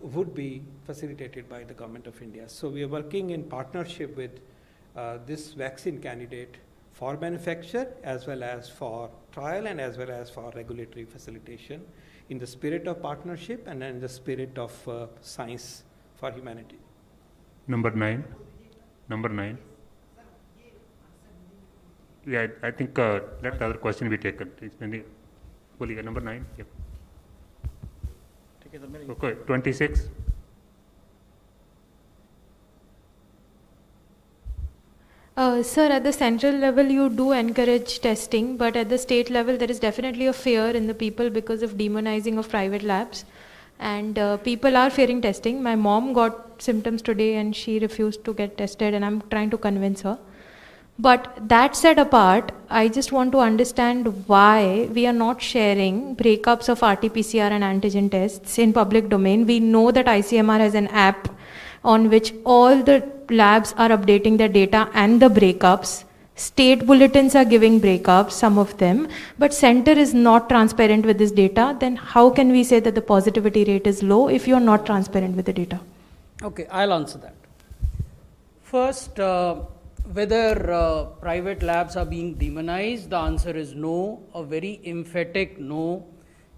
would be facilitated by the Government of India. So we are working in partnership with this vaccine candidate for manufacture as well as for trial and as well as for regulatory facilitation in the spirit of partnership and in the spirit of science for humanity.
Number 9. Yeah, I think let the other question be taken. बोलिए number 9. Yeah. Okay, 26.
Sir, at the central level, you do encourage testing, but at the state level, there is definitely a fear in the people because of demonizing of private labs. And people are fearing testing. My mom got symptoms today and she refused to get tested, and I'm trying to convince her. But that said apart, I just want to understand why we are not sharing breakups of RT-PCR and antigen tests in public domain. We know that ICMR has an app on which all the labs are updating their data and the breakups. State bulletins are giving breakups, some of them, but center is not transparent with this data. Then how can we say that the positivity rate is low if you are not transparent with the data?
Okay, I'll answer that. First, whether private labs are being demonized, the answer is no, a very emphatic no.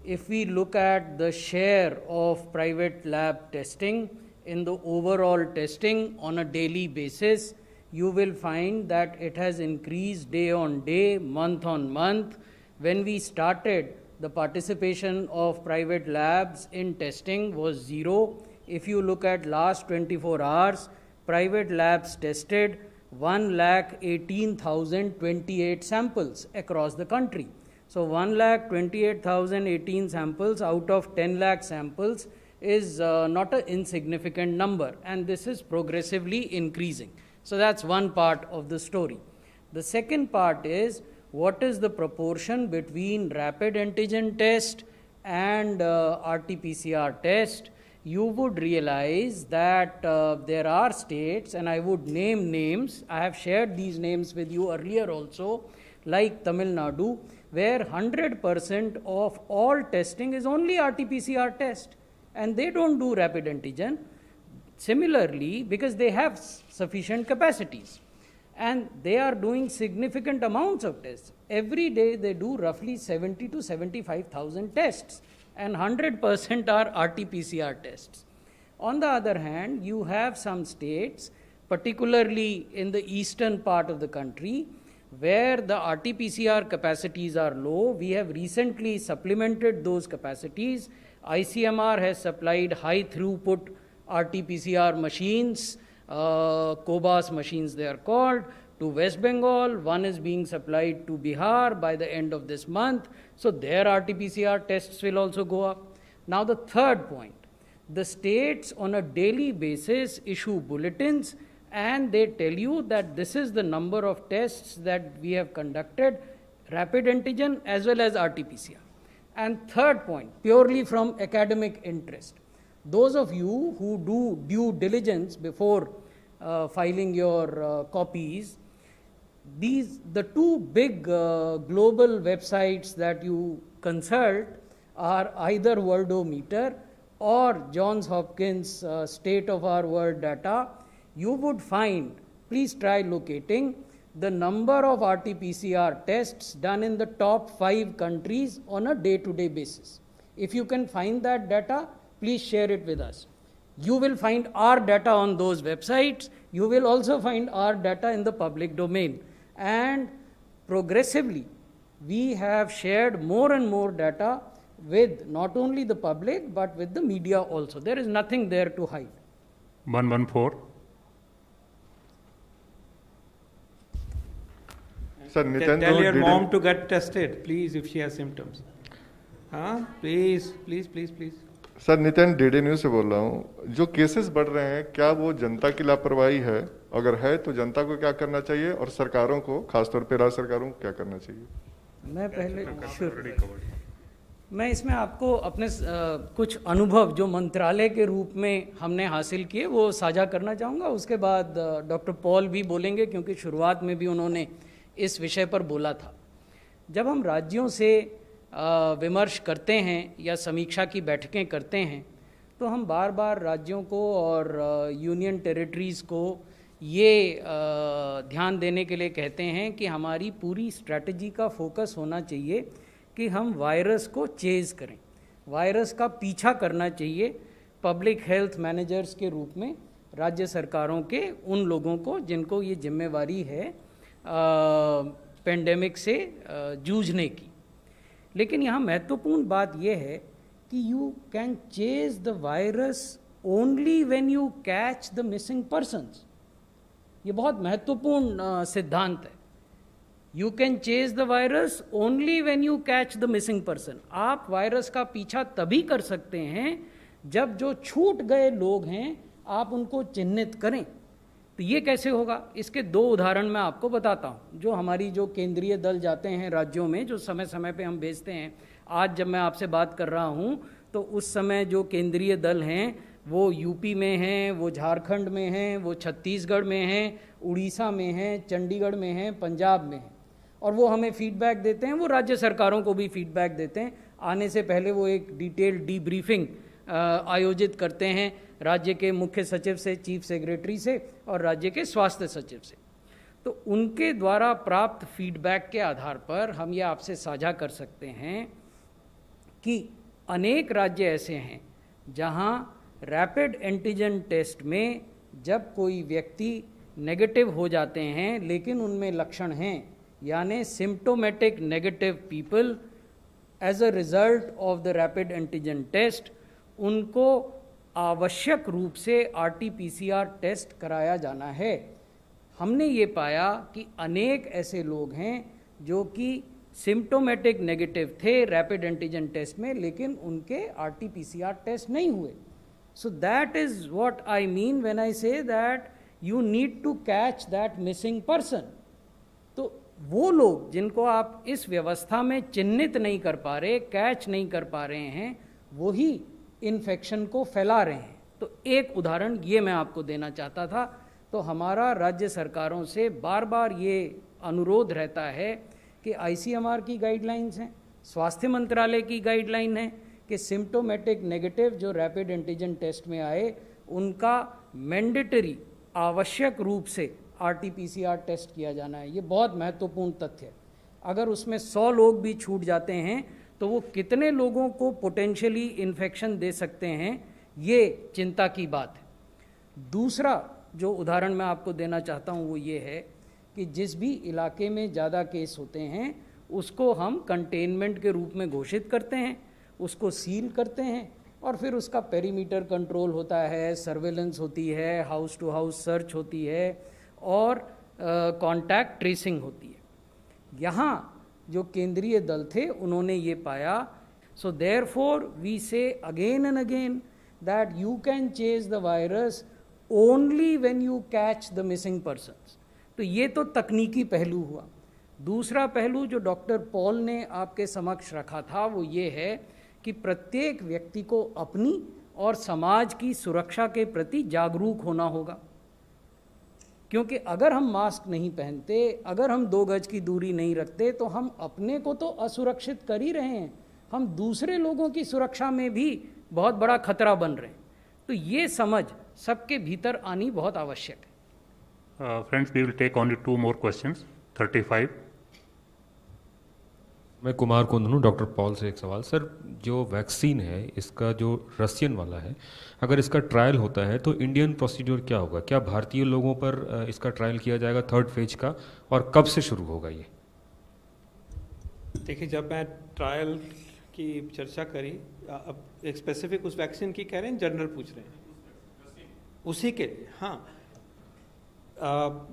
If we look at the share of private lab testing in the overall testing on a daily basis, you will find that it has increased day on day, month on month. When we started, the participation of private labs in testing was 0. If you look at last 24 hours, private labs tested 1,18,028 samples across the country. So 1,28,018 samples out of 10 lakh samples is not an insignificant number, and this is progressively increasing. So that's one part of the story. The second part is, what is the proportion between rapid antigen test and RT-PCR test? You would realize that there are states, and I would name names, I have shared these names with you earlier also, like Tamil Nadu, where 100% of all testing is only RT-PCR test, and they don't do rapid antigen. Similarly, because they have sufficient capacities and they are doing significant amounts of tests. Every day they do roughly 70 to 75,000 tests, and 100% are RT-PCR tests. On the other hand, you have some states, particularly in the eastern part of the country, where the RT-PCR capacities are low. We have recently supplemented those capacities. ICMR has supplied high throughput RT-PCR machines, Cobas machines they are called, to West Bengal. One is being supplied to Bihar by the end of this month. So their RT-PCR tests will also go up. Now the third point, the states on a daily basis issue bulletins and they tell you that this is the number of tests that we have conducted, rapid antigen as well as RT-PCR. And third point, purely from academic interest, those of you who do due diligence before filing your copies, the two big global websites that you consult are either Worldometer or Johns Hopkins State of Our World Data. You would find, please try locating the number of RT-PCR tests done in the top 5 countries on a day-to-day basis. If you can find that data, please share it with us. You will find our data on those websites. You will also find our data in the public domain. And progressively, we have shared more and more data with not only the public, but with the media also. There is nothing there to hide.
114.
Sir, Nitin,
tell your mom to get tested, please, if she has symptoms. Please.
Sir Nitin DD news से बोल रहा हूँ, जो cases बढ़ रहे हैं क्या वो जनता की लापरवाही है? अगर है तो जनता को क्या करना चाहिए और सरकारों को, खासतौर पे राज्य सरकारों को क्या करना चाहिए?
मैं इसमें आपको अपने कुछ अनुभव जो मंत्रालय के रूप में हमने हासिल किए वो साझा करना चाहूँगा. उसके बाद डॉक्टर पॉल भी बोलेंगे क्योंकि शुरुआत में भी उन्होंने इस विषय पर बोला था. जब हम राज्यों से विमर्श करते हैं या समीक्षा की बैठकें करते हैं तो हम बार बार राज्यों को और यूनियन टेरिटरीज़ को ये ध्यान देने के लिए कहते हैं कि हमारी पूरी स्ट्रैटेजी का फोकस होना चाहिए कि हम वायरस को चेज़ करें, वायरस का पीछा करना चाहिए. पब्लिक हेल्थ मैनेजर्स के रूप में राज्य सरकारों के उन लोगों को जिनको ये जिम्मेवारी है पेंडेमिक से जूझने की। लेकिन यहाँ महत्वपूर्ण बात यह है कि you can chase the virus only when you catch the missing persons. ये बहुत महत्वपूर्ण सिद्धांत है। You can chase the virus only when you catch the missing person. आप वायरस का पीछा तभी कर सकते हैं जब जो छूट गए लोग हैं आप उनको चिन्हित करें। तो ये कैसे होगा, इसके 2 उदाहरण मैं आपको बताता हूँ। जो हमारी जो केंद्रीय दल जाते हैं राज्यों में, जो समय समय पे हम भेजते हैं, आज जब मैं आपसे बात कर रहा हूँ तो उस समय जो केंद्रीय दल हैं वो यूपी में हैं, वो झारखंड में हैं, वो छत्तीसगढ़ में हैं, उड़ीसा में हैं, चंडीगढ़ में हैं, पंजाब में हैं, और वो हमें फीडबैक देते हैं। वो राज्य सरकारों को भी फीडबैक देते हैं। आने से पहले वो एक डिटेल्ड डीब्रीफिंग आयोजित करते हैं राज्य के मुख्य सचिव से, चीफ सेक्रेटरी से और राज्य के स्वास्थ्य सचिव से। तो उनके द्वारा प्राप्त फीडबैक के आधार पर हम ये आपसे साझा कर सकते हैं कि अनेक राज्य ऐसे हैं जहां रैपिड एंटीजन टेस्ट में जब कोई व्यक्ति नेगेटिव हो जाते हैं लेकिन उनमें लक्षण हैं, यानी symptomatic negative people, as a result of the rapid antigen test उनको आवश्यक रूप से RT-PCR टेस्ट कराया जाना है। हमने ये पाया कि अनेक ऐसे लोग हैं जो कि सिम्टोमेटिक नेगेटिव थे रैपिड एंटीजन टेस्ट में, लेकिन उनके RT-PCR टेस्ट नहीं हुए। So that is what I mean when I say that you need to catch that missing person. तो वो लोग जिनको आप इस व्यवस्था में चिन्हित नहीं कर पा रहे, कैच नहीं कर पा रहे हैं, वही इन्फेक्शन को फैला रहे हैं। तो एक उदाहरण ये मैं आपको देना चाहता था। तो हमारा राज्य सरकारों से बार बार ये अनुरोध रहता है कि ICMR की गाइडलाइंस हैं, स्वास्थ्य मंत्रालय की गाइडलाइन है कि सिम्टोमेटिक नेगेटिव जो रैपिड एंटीजन टेस्ट में आए उनका मैंडेटरी आवश्यक रूप से RT-PCR टेस्ट किया जाना है। ये बहुत महत्वपूर्ण तथ्य है। अगर उसमें 100 लोग भी छूट जाते हैं तो वो कितने लोगों को पोटेंशियली इन्फेक्शन दे सकते हैं, ये चिंता की बात है। दूसरा जो उदाहरण मैं आपको देना चाहता हूँ वो ये है कि जिस भी इलाके में ज़्यादा केस होते हैं उसको हम कंटेनमेंट के रूप में घोषित करते हैं, उसको सील करते हैं और फिर उसका पेरीमीटर कंट्रोल होता है, सर्वेलेंस होती है, हाउस टू हाउस सर्च होती है और कॉन्टैक्ट ट्रेसिंग होती है। यहाँ जो केंद्रीय दल थे उन्होंने ये पाया। सो देयरफॉर वी से again and again that you can chase the virus only when you catch the missing persons. तो ये तो तकनीकी पहलू हुआ। दूसरा पहलू जो डॉक्टर पॉल ने आपके समक्ष रखा था वो ये है कि प्रत्येक व्यक्ति को अपनी और समाज की सुरक्षा के प्रति जागरूक होना होगा। क्योंकि अगर हम मास्क नहीं पहनते, अगर हम 2 गज की दूरी नहीं रखते तो हम अपने को तो असुरक्षित कर ही रहे हैं, हम दूसरे लोगों की सुरक्षा में भी बहुत बड़ा खतरा बन रहे हैं। तो ये समझ सबके भीतर आनी बहुत आवश्यक है।
Friends, we will take only 2 more questions. 35.
मैं कुमार कुंदनू, डॉक्टर पॉल से एक सवाल। सर, जो वैक्सीन है इसका जो रशियन वाला है, अगर इसका ट्रायल होता है तो इंडियन प्रोसीड्योर क्या होगा? क्या भारतीय लोगों पर इसका ट्रायल किया जाएगा 3rd फेज का, और कब से शुरू होगा ये?
देखिए, जब मैं ट्रायल की चर्चा करी, अब एक स्पेसिफिक उस वैक्सीन की कह रहे हैं, जनरल पूछ रहे हैं उसी के लिए? हाँ,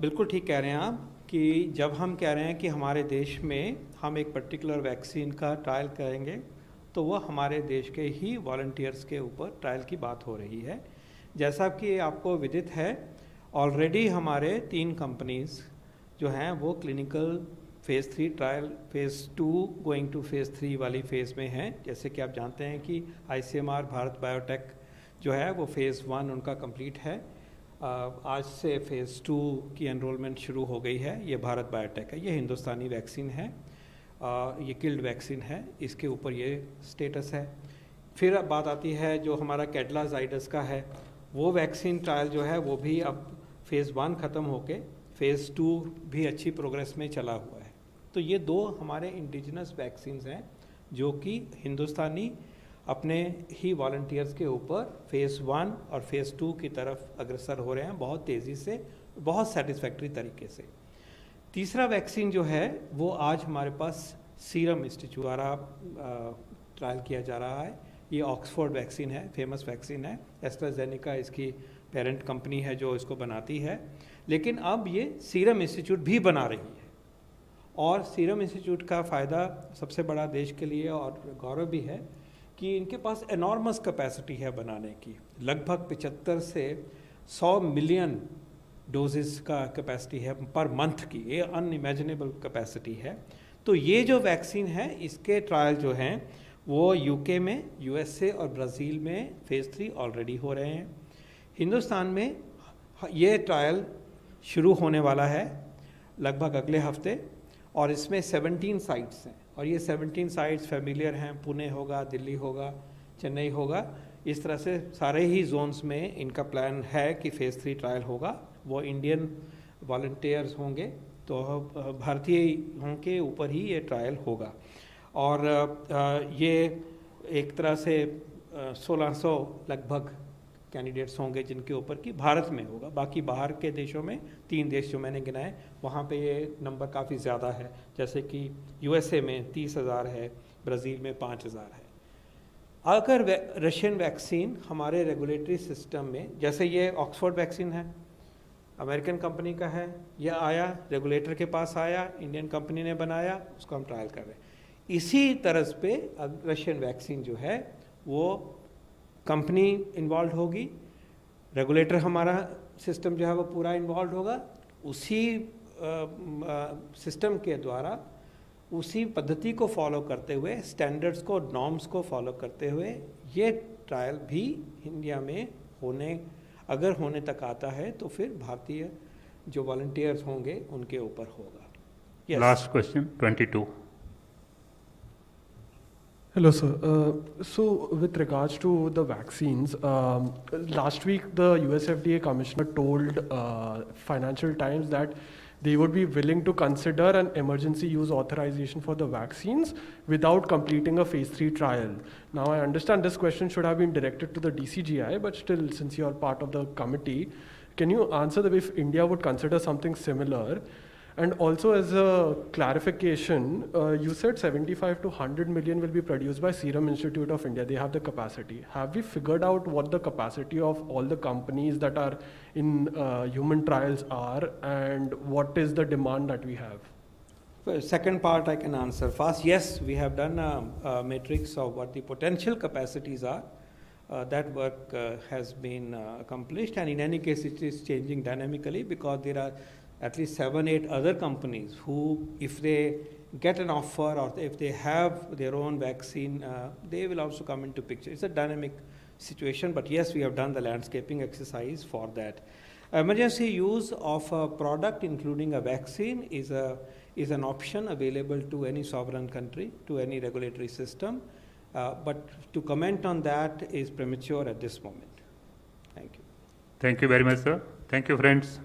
बिल्कुल ठीक कह रहे हैं आप कि जब हम कह रहे हैं कि हमारे देश में हम एक पर्टिकुलर वैक्सीन का ट्रायल करेंगे तो वह हमारे देश के ही वॉलंटियर्स के ऊपर ट्रायल की बात हो रही है। जैसा कि आपको विदित है, ऑलरेडी हमारे 3 कंपनीज जो हैं वो clinical phase 3 trial, phase 2 going two phase 3 वाली फेज़ में हैं। जैसे कि आप जानते हैं कि ICMR भारत बायोटेक जो है वो फेज़ 1 उनका कंप्लीट है। आज से फेज़ 2 की एनरोलमेंट शुरू हो गई है। ये भारत बायोटेक है, ये हिंदुस्तानी वैक्सीन है, ये किल्ड वैक्सीन है, इसके ऊपर ये स्टेटस है। फिर अब बात आती है जो हमारा कैडला जाइडस का है, वो वैक्सीन ट्रायल जो है वो भी अब फेज़ 1 ख़त्म होके फेज़ 2 भी अच्छी प्रोग्रेस में चला हुआ है। तो ये 2 हमारे इंडिजिनस वैक्सीन्स हैं जो कि हिंदुस्तानी अपने ही वॉलंटियर्स के ऊपर फेज़ 1 और फेज़ 2 की तरफ अग्रसर हो रहे हैं बहुत तेज़ी से, बहुत सेटिस्फैक्ट्री तरीके से। तीसरा वैक्सीन जो है वो आज हमारे पास सीरम इंस्टीट्यूट द्वारा ट्रायल किया जा रहा है। ये ऑक्सफोर्ड वैक्सीन है, फेमस वैक्सीन है। एस्ट्राजेनेका इसकी पेरेंट कंपनी है जो इसको बनाती है, लेकिन अब ये सीरम इंस्टीट्यूट भी बना रही है। और सीरम इंस्टीट्यूट का फ़ायदा सबसे बड़ा देश के लिए और गौरव भी है कि इनके पास एनॉर्मस कैपेसिटी है बनाने की। लगभग 75 से 100 मिलियन डोजेस का कैपेसिटी है पर मंथ की, ये अनइमेजिनेबल कैपेसिटी है। तो ये जो वैक्सीन है इसके ट्रायल जो हैं वो यूके में, यूएसए और ब्राज़ील में फ़ेज़ 3 ऑलरेडी हो रहे हैं। हिंदुस्तान में ये ट्रायल शुरू होने वाला है लगभग अगले हफ्ते, और इसमें 17 साइट्स हैं, और ये 17 साइट्स फैमिलियर हैं। पुणे होगा, दिल्ली होगा, चेन्नई होगा, इस तरह से सारे ही जोन्स में इनका प्लान है कि फ़ेज़ 3 ट्रायल होगा। वो इंडियन वॉलंटियर्स होंगे, तो भारतीयों के ऊपर ही ये ट्रायल होगा। और ये एक तरह से 1600 लगभग कैंडिडेट्स होंगे जिनके ऊपर कि भारत में होगा। बाकी बाहर के देशों में 3 देश जो मैंने गिनाए वहाँ पे ये नंबर काफ़ी ज़्यादा है, जैसे कि यूएसए में 30,000 है, ब्राज़ील में 5,000 है। अगर रशियन वैक्सीन हमारे रेगुलेटरी सिस्टम में, जैसे ये ऑक्सफोर्ड वैक्सीन है, अमेरिकन कंपनी का है, यह आया रेगुलेटर के पास आया, इंडियन कंपनी ने बनाया, उसको हम ट्रायल कर रहे हैं। इसी तरह पे रशियन वैक्सीन जो है वो कंपनी इन्वॉल्व होगी, रेगुलेटर हमारा सिस्टम जो है वो पूरा इन्वॉल्व होगा। उसी सिस्टम के द्वारा उसी पद्धति को फॉलो करते हुए, स्टैंडर्ड्स को, नॉर्म्स को फॉलो करते हुए ये ट्रायल भी इंडिया में अगर होने तक आता है तो फिर भारतीय जो वॉलंटियर्स होंगे उनके ऊपर होगा। Yes.
Last question, 22.
Hello, sir. So, with regards to the vaccines, last week the US FDA commissioner told Financial Times that they would be willing to consider an emergency use authorization for the vaccines without completing a phase 3 trial. Now, I understand this question should have been directed to the DCGI, but still, since you are part of the committee, can you answer if India would consider something similar? And also, as a clarification, you said 75 to 100 million will be produced by Serum Institute of India. They have the capacity. Have we figured out what the capacity of all the companies that are in human trials are, and what is the demand that we have?
Second part I can answer fast. Yes, we have done a matrix of what the potential capacities are. That work has been accomplished, and in any case it is changing dynamically because there are at least 7-8 other companies who, if they get an offer or if they have their own vaccine, they will also come into picture. It's a dynamic situation, but yes, we have done the landscaping exercise for that. Emergency use of a product, including a vaccine, is an option available to any sovereign country, to any regulatory system. But to comment on that is premature at this moment. Thank you.
Thank you very much, sir. Thank you, friends.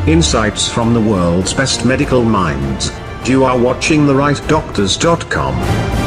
Insights from the world's best medical minds. You are watching therightdoctors.com.